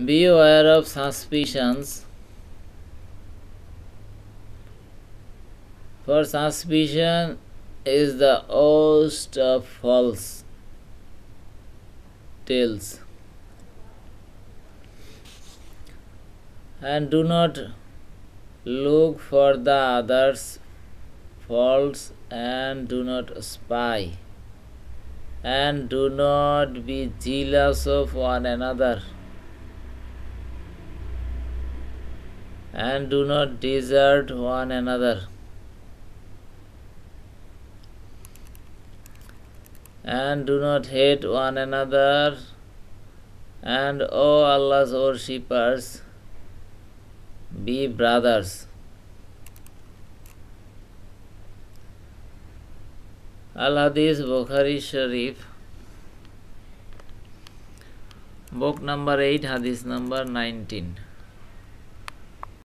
Be aware of suspicions, for suspicion is the host of false tales. And do not look for the others' faults, and do not spy, and do not be jealous of one another, and do not desert one another, and do not hate one another, and O Allah's worshippers, be brothers. Al Hadith Bukhari Sharif, book number 8, Hadith number 19.